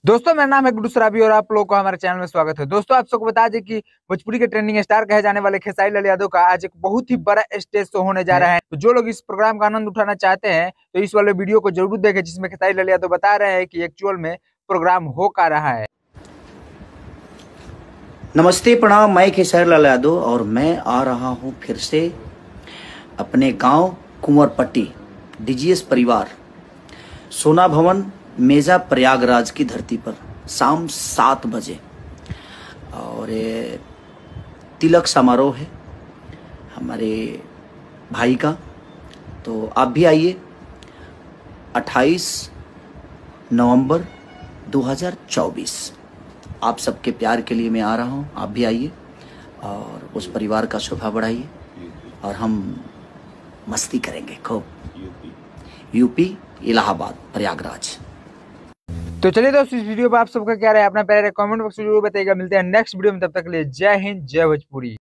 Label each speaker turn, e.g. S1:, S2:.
S1: दोस्तों मेरा नाम है गुड्डू सराबी और आप लोगों को हमारे चैनल में स्वागत है। दोस्तों आप सबको बता दें कि भोजपुरी के ट्रेंडिंग स्टार कहे जाने वाले खेसारी लाल यादव का आज एक बहुत ही बड़ा स्टेज शो होने जा रहा है। तो जो लोग इस प्रोग्राम का आनंद उठाना चाहते हैं तो इस वाले वीडियो को जरूर देखें, जिसमें खेसारी लाल यादव बता रहे हैं कि एक्चुअल में प्रोग्राम हो का रहा है।
S2: नमस्ते प्रणाम, मैं खेसारी लाल यादव और मैं आ रहा हूँ फिर से अपने गांव कुंवरपट्टी डीजीएस परिवार सोना भवन मेजा प्रयागराज की धरती पर शाम 7 बजे। और ये तिलक समारोह है हमारे भाई का, तो आप भी आइए। 28 नवंबर 2024 आप सबके प्यार के लिए मैं आ रहा हूँ, आप भी आइए और उस परिवार का शोभा बढ़ाइए और हम मस्ती करेंगे खूब। यूपी इलाहाबाद प्रयागराज।
S1: तो चलिए दोस्तों, इस वीडियो पर आप सबका क्या राय, अपना प्यारे कमेंट बॉक्स में जरूर बताइएगा। मिलते हैं नेक्स्ट वीडियो में, तब तक के लिए जय हिंद जय भोजपुरी।